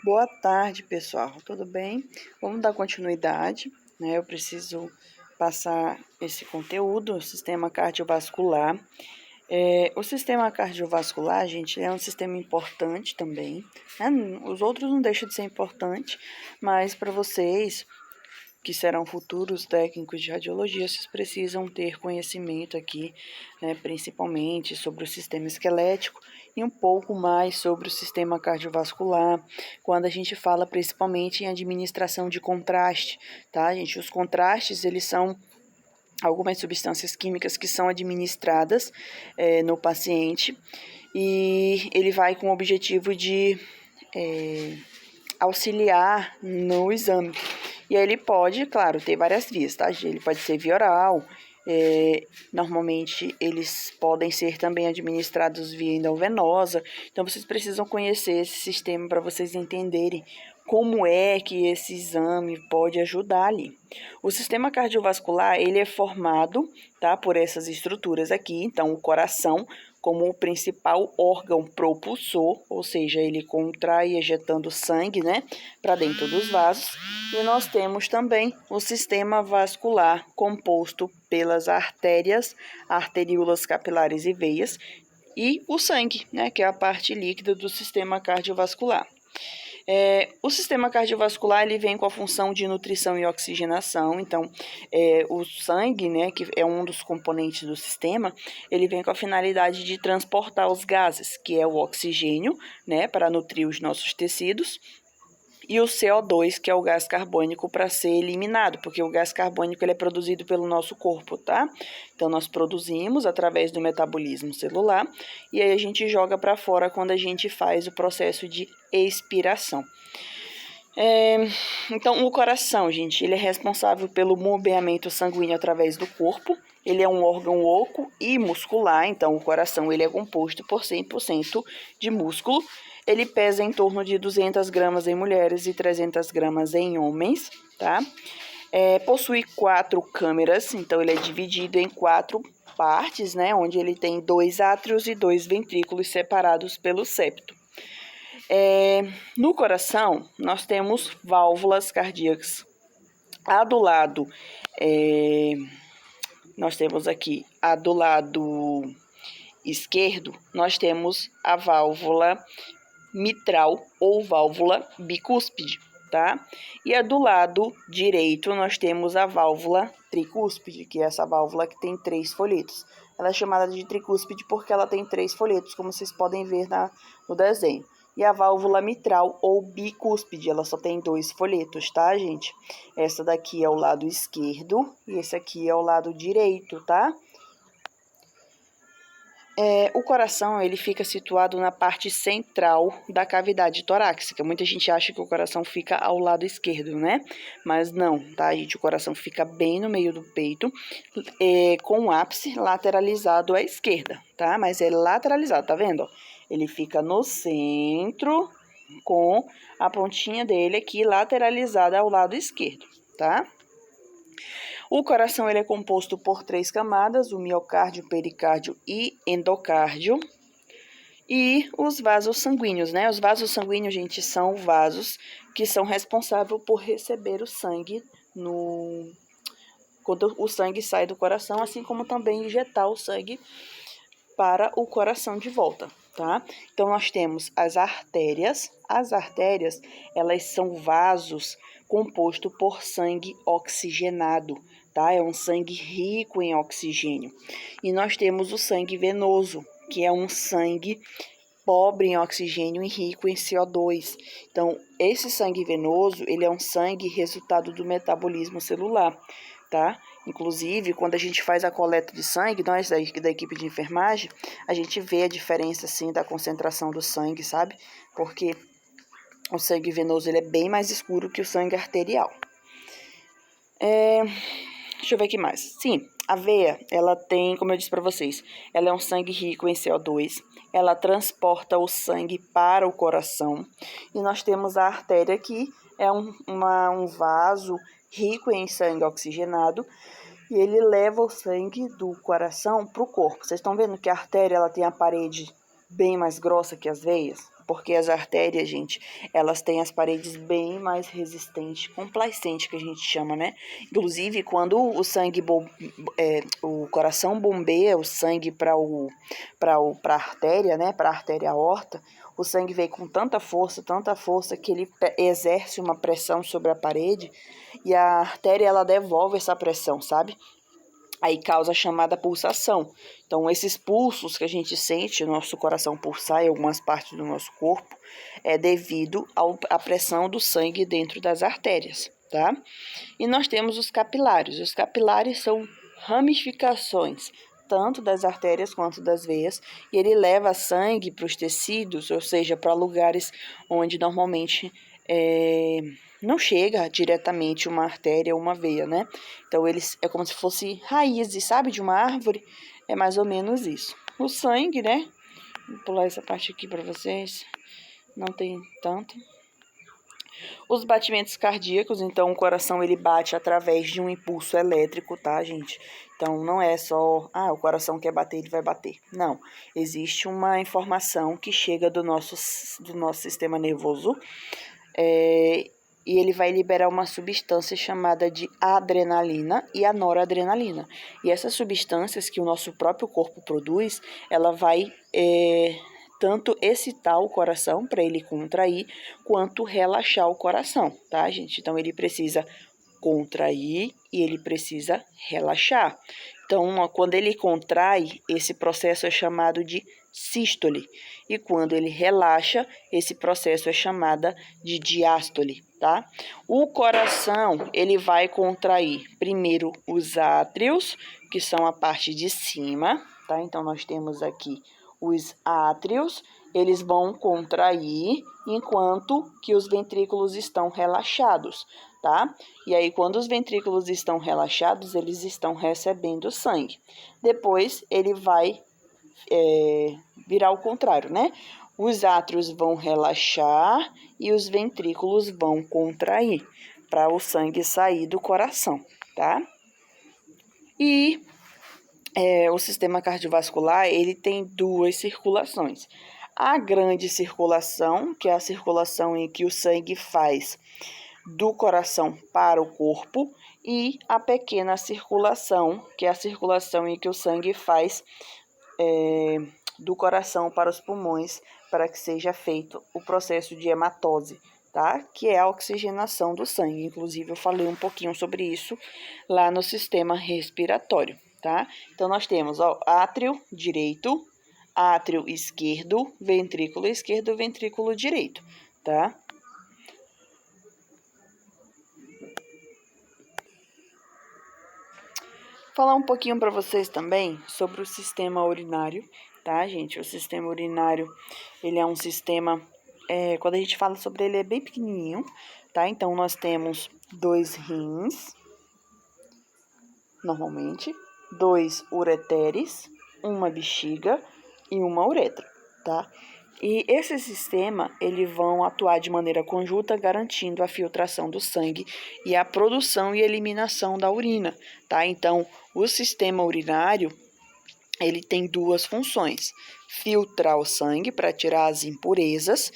Boa tarde, pessoal. Tudo bem? Vamos dar continuidade, né? Eu preciso passar esse conteúdo, o sistema cardiovascular. O sistema cardiovascular, gente, é um sistema importante também, né? Os outros não deixam de ser importante, mas para vocês que serão futuros técnicos de radiologia, vocês precisam ter conhecimento aqui, né, principalmente sobre o sistema esquelético e um pouco mais sobre o sistema cardiovascular, quando a gente fala principalmente em administração de contraste, tá, gente? Os contrastes, eles são algumas substâncias químicas que são administradas no paciente e ele vai com o objetivo de auxiliar no exame. E aí ele pode, claro, ter várias vias, tá? Ele pode ser via oral, normalmente eles podem ser também administrados via endovenosa. Então vocês precisam conhecer esse sistema para vocês entenderem como é que esse exame pode ajudar ali. O sistema cardiovascular, ele é formado, tá, por essas estruturas aqui. Então, o coração como o principal órgão propulsor, ou seja, ele contrai ejetando sangue, né, para dentro dos vasos. E nós temos também o sistema vascular, composto pelas artérias, arteríolas capilares e veias, e o sangue, né, que é a parte líquida do sistema cardiovascular. O sistema cardiovascular, ele vem com a função de nutrição e oxigenação. Então, o sangue, né, que é um dos componentes do sistema, ele vem com a finalidade de transportar os gases, que é o oxigênio, né, para nutrir os nossos tecidos, e o CO2, que é o gás carbônico, para ser eliminado, porque o gás carbônico ele é produzido pelo nosso corpo, tá? Então, nós produzimos através do metabolismo celular e aí a gente joga para fora quando a gente faz o processo de expiração. Então, o coração, gente, ele é responsável pelo bombeamento sanguíneo através do corpo. Ele é um órgão oco e muscular, então o coração ele é composto por 100% de músculo. Ele pesa em torno de 200 gramas em mulheres e 300 gramas em homens, tá? Possui 4 câmeras, então ele é dividido em 4 partes, né? Onde ele tem 2 átrios e 2 ventrículos separados pelo septo. No coração, nós temos válvulas cardíacas. Do lado, nós temos aqui, do lado esquerdo, nós temos a válvula mitral ou válvula bicúspide, tá? E do lado direito, nós temos a válvula tricúspide, que é essa válvula que tem 3 folhetos. Ela é chamada de tricúspide porque ela tem 3 folhetos, como vocês podem ver no desenho. E a válvula mitral ou bicúspide, ela só tem 2 folhetos, tá, gente? Essa daqui é o lado esquerdo e esse aqui é o lado direito, tá? O coração, ele fica situado na parte central da cavidade torácica. Muita gente acha que o coração fica ao lado esquerdo, né? Mas não, tá, gente? O coração fica bem no meio do peito, com o ápice lateralizado à esquerda, tá? Mas é lateralizado, tá vendo? Ele fica no centro, com a pontinha dele aqui lateralizada ao lado esquerdo, tá? O coração ele é composto por 3 camadas, o miocárdio, pericárdio e endocárdio. E os vasos sanguíneos, né? Os vasos sanguíneos, gente, são vasos que são responsáveis por receber o sangue quando o sangue sai do coração, assim como também injetar o sangue para o coração de volta, tá? Então, nós temos as artérias. As artérias, elas são vasos compostos por sangue oxigenado, tá? É um sangue rico em oxigênio. E nós temos o sangue venoso, que é um sangue pobre em oxigênio e rico em CO2. Então, esse sangue venoso, ele é um sangue resultado do metabolismo celular, tá? Inclusive, quando a gente faz a coleta de sangue, nós da equipe de enfermagem, a gente vê a diferença, assim, da concentração do sangue, sabe? Porque o sangue venoso, ele é bem mais escuro que o sangue arterial. Deixa eu ver aqui mais. Sim, a veia, ela tem, como eu disse para vocês, ela é um sangue rico em CO2, ela transporta o sangue para o coração. E nós temos a artéria, que é um vaso rico em sangue oxigenado, e ele leva o sangue do coração para o corpo. Vocês estão vendo que a artéria ela tem a parede bem mais grossa que as veias? porque as artérias, gente, elas têm as paredes bem mais resistentes, complacentes, que a gente chama, né? Inclusive, quando o sangue, o coração bombeia o sangue para a artéria, né? Para a artéria aorta, o sangue vem com tanta força, que ele exerce uma pressão sobre a parede e a artéria, ela devolve essa pressão, sabe? Aí causa a chamada pulsação. Então, esses pulsos que a gente sente, nosso coração pulsar em algumas partes do nosso corpo, é devido à pressão do sangue dentro das artérias, tá? E nós temos os capilares. Os capilares são ramificações, tanto das artérias quanto das veias, e ele leva sangue para os tecidos, ou seja, para lugares onde normalmente não chega diretamente uma artéria ou uma veia, né? Então, eles é como se fosse raízes, sabe, de uma árvore. É mais ou menos isso. O sangue, né? Vou pular essa parte aqui para vocês. Não tem tanto. Os batimentos cardíacos, então o coração ele bate através de um impulso elétrico, tá, gente? Então não é só, o coração quer bater, ele vai bater. Não, existe uma informação que chega do nosso sistema nervoso, e ele vai liberar uma substância chamada de adrenalina e a noradrenalina. E essas substâncias que o nosso próprio corpo produz, ela vai tanto excitar o coração para ele contrair, quanto relaxar o coração, tá, gente? Então, ele precisa contrair e ele precisa relaxar. Então, quando ele contrai, esse processo é chamado de sístole. E quando ele relaxa, esse processo é chamado de diástole, tá? O coração, ele vai contrair primeiro os átrios, que são a parte de cima, tá? Então, nós temos aqui os átrios, eles vão contrair, enquanto que os ventrículos estão relaxados, tá? E aí, quando os ventrículos estão relaxados, eles estão recebendo sangue. Depois, ele vai virar ao contrário, né? Os átrios vão relaxar e os ventrículos vão contrair para o sangue sair do coração, tá? E o sistema cardiovascular, ele tem duas circulações. A grande circulação, que é a circulação em que o sangue faz do coração para o corpo, e a pequena circulação, que é a circulação em que o sangue faz do coração para os pulmões, para que seja feito o processo de hematose, tá? Que é a oxigenação do sangue. Inclusive, eu falei um pouquinho sobre isso lá no sistema respiratório, tá? Então, nós temos, átrio direito, átrio esquerdo, ventrículo direito, tá? Falar um pouquinho para vocês também sobre o sistema urinário, tá, gente? O sistema urinário, ele é um sistema, quando a gente fala sobre ele, é bem pequenininho, tá? Então, nós temos 2 rins, normalmente, 2 ureteres, uma bexiga e uma uretra, tá? E esse sistema, eles vão atuar de maneira conjunta, garantindo a filtração do sangue e a produção e eliminação da urina, tá? Então, o sistema urinário, ele tem duas funções: filtrar o sangue para tirar as impurezas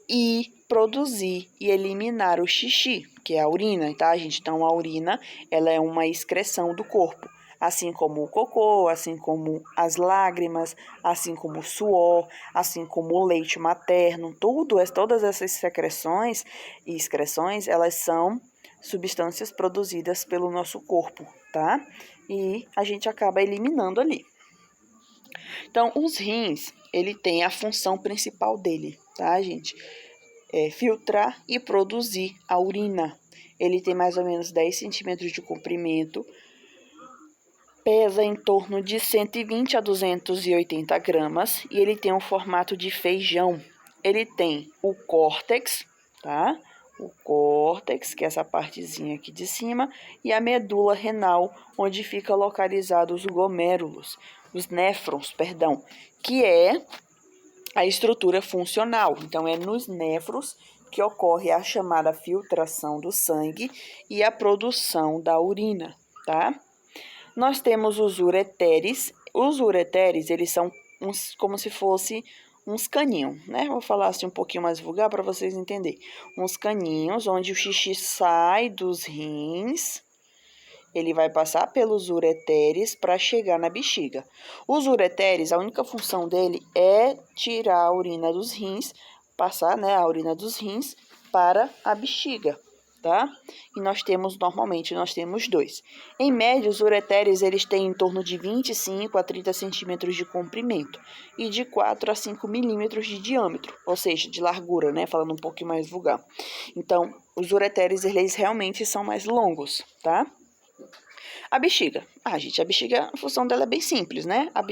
e produzir e eliminar o xixi, que é a urina, tá, gente? Então, a urina, ela é uma excreção do corpo, assim como o cocô, assim como as lágrimas, assim como o suor, assim como o leite materno, todas essas secreções e excreções, elas são substâncias produzidas pelo nosso corpo, tá? E a gente acaba eliminando ali. Então, os rins, ele tem a função principal dele, tá, gente? Filtrar e produzir a urina. Ele tem mais ou menos 10 centímetros de comprimento, pesa em torno de 120 a 280 gramas e ele tem um formato de feijão. Ele tem o córtex, tá? O córtex, que é essa partezinha aqui de cima, e a medula renal, onde fica localizado os glomérulos, os néfrons, perdão, que é a estrutura funcional. Então, é nos néfrons que ocorre a chamada filtração do sangue e a produção da urina, tá? Nós temos os ureteres. Os ureteres, eles são como se fosse uns caninhos, né? Vou falar assim um pouquinho mais vulgar para vocês entenderem. Uns caninhos onde o xixi sai dos rins, ele vai passar pelos ureteres para chegar na bexiga. Os ureteres, a única função dele é tirar a urina dos rins, passar, né, a urina dos rins para a bexiga, tá? E normalmente, nós temos dois. Em média, os ureteres, eles têm em torno de 25 a 30 centímetros de comprimento e de 4 a 5 milímetros de diâmetro, ou seja, de largura, né, falando um pouquinho mais vulgar. Então, os ureteres, eles realmente são mais longos, tá? A bexiga. Gente, a bexiga, a função dela é bem simples, né? A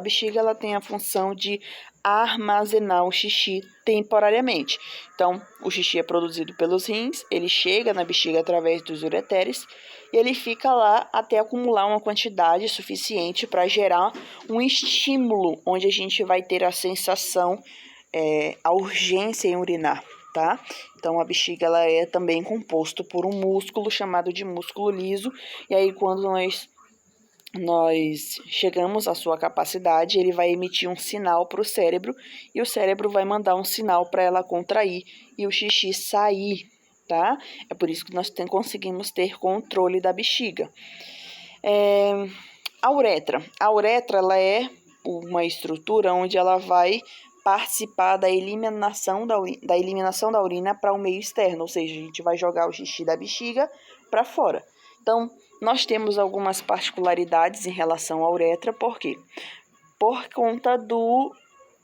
bexiga, ela tem a função de armazenar o xixi temporariamente. Então, o xixi é produzido pelos rins, ele chega na bexiga através dos ureteres e ele fica lá até acumular uma quantidade suficiente para gerar um estímulo, onde a gente vai ter a sensação, a urgência em urinar, tá? Então, a bexiga, ela é também composto por um músculo chamado de músculo liso, e aí quando nós chegamos à sua capacidade, ele vai emitir um sinal para o cérebro, e o cérebro vai mandar um sinal para ela contrair e o xixi sair, tá? É por isso que nós conseguimos ter controle da bexiga. A uretra. A uretra, ela é uma estrutura onde ela vai participar da eliminação da urina para o meio externo, ou seja, a gente vai jogar o xixi da bexiga para fora. Então, nós temos algumas particularidades em relação à uretra, por quê? Por conta do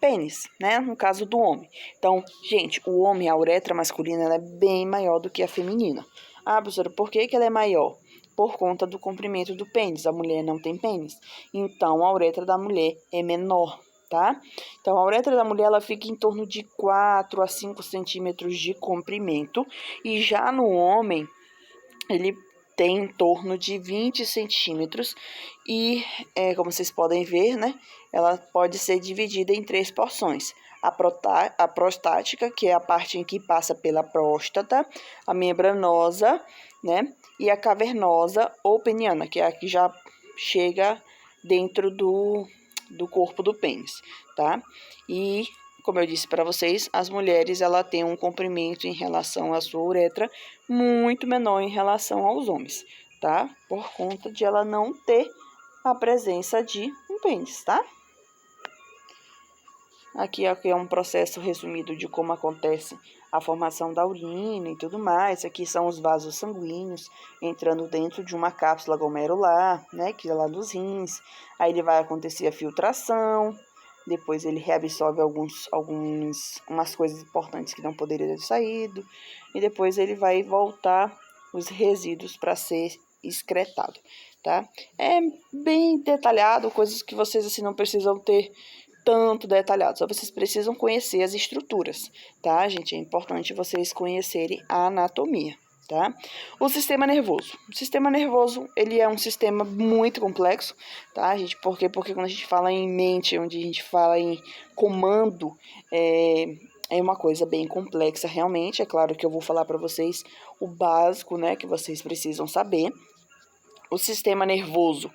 pênis, né? No caso do homem. Então, gente, o homem, a uretra masculina, ela é bem maior do que a feminina. Professora, por que ela é maior? Por conta do comprimento do pênis. A mulher não tem pênis. Então, a uretra da mulher é menor, tá? Então, a uretra da mulher, ela fica em torno de 4 a 5 centímetros de comprimento. E já no homem, ele tem em torno de 20 centímetros e, como vocês podem ver, né, ela pode ser dividida em 3 porções. A prostática, que é a parte em que passa pela próstata, a membranosa, né, e a cavernosa ou peniana, que é a que já chega dentro do corpo do pênis, tá? E, como eu disse para vocês, as mulheres, ela tem um comprimento em relação à sua uretra muito menor em relação aos homens, tá? Por conta de ela não ter a presença de um pênis, tá? Aqui é um processo resumido de como acontece a formação da urina e tudo mais. Aqui são os vasos sanguíneos entrando dentro de uma cápsula glomerular, né, que é lá dos rins. Aí ele vai acontecer a filtração, depois ele reabsorve umas coisas importantes que não poderiam ter saído, e depois ele vai voltar os resíduos para ser excretado, tá? É bem detalhado, coisas que vocês assim não precisam ter tanto detalhado, só vocês precisam conhecer as estruturas, tá, gente? É importante vocês conhecerem a anatomia, tá? O sistema nervoso. O sistema nervoso, ele é um sistema muito complexo, tá, gente? Porque quando a gente fala em mente, onde a gente fala em comando, é uma coisa bem complexa realmente. É claro que eu vou falar para vocês o básico, né, que vocês precisam saber. O sistema nervoso,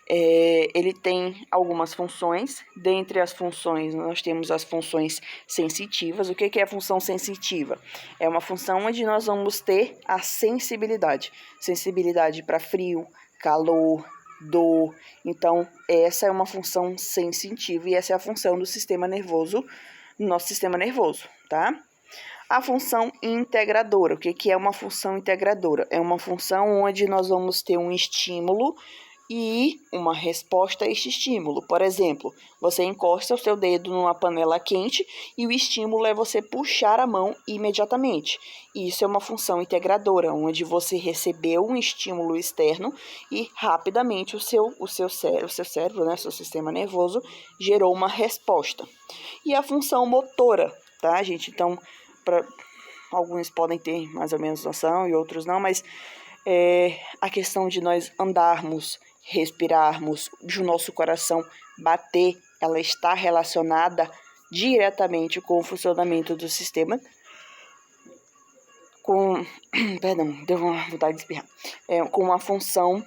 ele tem algumas funções. Dentre as funções, nós temos as funções sensitivas. O que é a função sensitiva? É uma função onde nós vamos ter a sensibilidade. Sensibilidade para frio, calor, dor. Então, essa é uma função sensitiva e essa é a função do sistema nervoso, nosso sistema nervoso, tá? A função integradora. O que é uma função integradora? É uma função onde nós vamos ter um estímulo e uma resposta a este estímulo. Por exemplo, você encosta o seu dedo numa panela quente e o estímulo é você puxar a mão imediatamente. Isso é uma função integradora, onde você recebeu um estímulo externo e rapidamente o seu cérebro, né, seu sistema nervoso, gerou uma resposta. E a função motora, tá, gente? Então, alguns podem ter mais ou menos noção e outros não, mas a questão de nós andarmos, respirarmos, de o nosso coração bater, ela está relacionada diretamente com o funcionamento do sistema, perdão, deu uma vontade de espirrar, com a função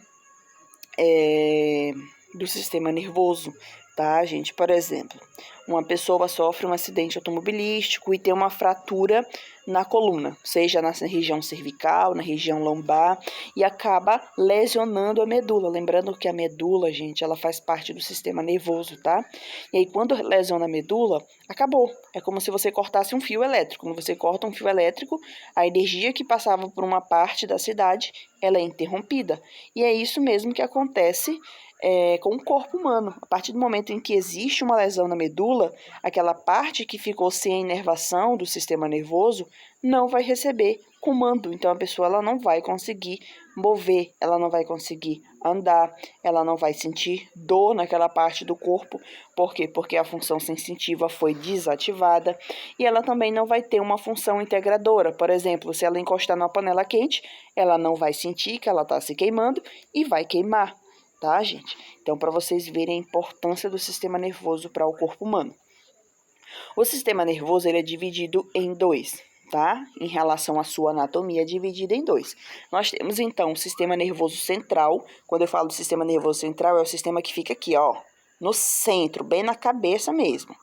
do sistema nervoso, tá, gente? Por exemplo, uma pessoa sofre um acidente automobilístico e tem uma fratura na coluna, seja na região cervical, na região lombar, e acaba lesionando a medula. Lembrando que a medula, gente, ela faz parte do sistema nervoso, tá? E aí, quando lesiona a medula, acabou. É como se você cortasse um fio elétrico. Quando você corta um fio elétrico, a energia que passava por uma parte da cidade, ela é interrompida. E é isso mesmo que acontece com o corpo humano. A partir do momento em que existe uma lesão na medula, aquela parte que ficou sem inervação do sistema nervoso não vai receber comando. Então, a pessoa ela não vai conseguir mover, ela não vai conseguir andar, ela não vai sentir dor naquela parte do corpo. Por quê? Porque a função sensitiva foi desativada e ela também não vai ter uma função integradora. Por exemplo, se ela encostar numa panela quente, ela não vai sentir que ela está se queimando e vai queimar. Tá, gente? Então, para vocês verem a importância do sistema nervoso para o corpo humano. O sistema nervoso ele é dividido em dois, tá? Em relação à sua anatomia, é dividido em dois. Nós temos, então, o sistema nervoso central. Quando eu falo do sistema nervoso central, é o sistema que fica aqui, ó, no centro, bem na cabeça mesmo.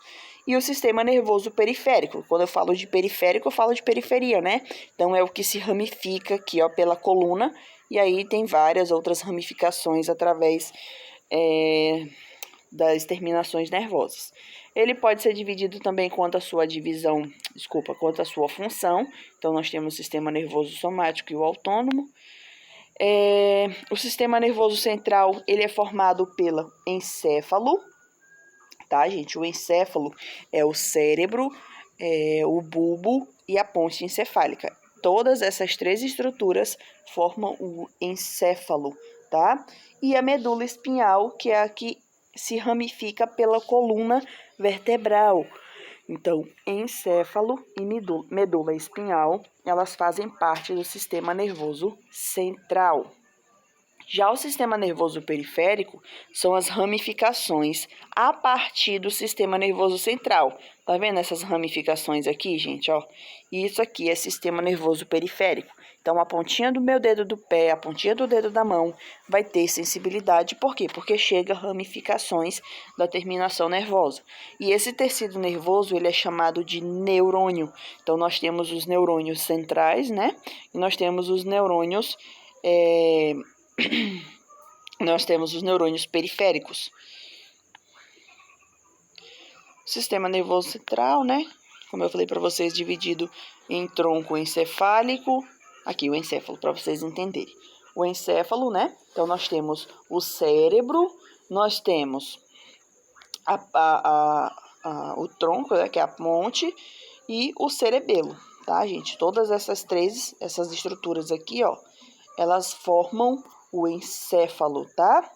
E o sistema nervoso periférico. Quando eu falo de periférico, eu falo de periferia, né? Então, é o que se ramifica aqui, ó, pela coluna. E aí tem várias outras ramificações através das terminações nervosas. Ele pode ser dividido também quanto à sua quanto à sua função. Então, nós temos o sistema nervoso somático e o autônomo. O sistema nervoso central, ele é formado pelo encéfalo, tá, gente? O encéfalo é o cérebro, o bulbo e a ponte encefálica. Todas essas três estruturas formam o encéfalo, tá? E a medula espinhal, que é a que se ramifica pela coluna vertebral. Então, encéfalo e medula espinhal, elas fazem parte do sistema nervoso central. Já o sistema nervoso periférico são as ramificações a partir do sistema nervoso central. Tá vendo essas ramificações aqui, gente, ó? Isso aqui é sistema nervoso periférico. Então, a pontinha do meu dedo do pé, a pontinha do dedo da mão vai ter sensibilidade. Por quê? Porque chega ramificações da terminação nervosa. E esse tecido nervoso, ele é chamado de neurônio. Então, nós temos os neurônios centrais, né? E nós temos os neurônios... Nós temos os neurônios periféricos. O sistema nervoso central, né? Como eu falei para vocês, dividido em tronco encefálico. Aqui o encéfalo, para vocês entenderem. O encéfalo, né? Então, nós temos o cérebro, nós temos o tronco, né? Que é a ponte, e o cerebelo, tá, gente? Todas essas estruturas aqui, ó, elas formam o encéfalo, tá?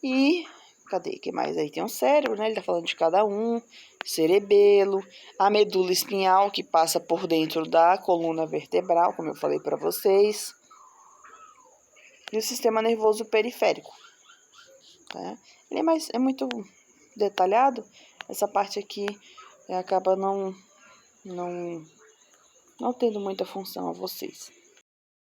E, cadê? O que mais? Aí tem o cérebro, né? Ele tá falando de cada um. Cerebelo, a medula espinhal, que passa por dentro da coluna vertebral, como eu falei para vocês. E o sistema nervoso periférico. Tá? Ele é muito detalhado. Essa parte aqui acaba não tendo muita função a vocês.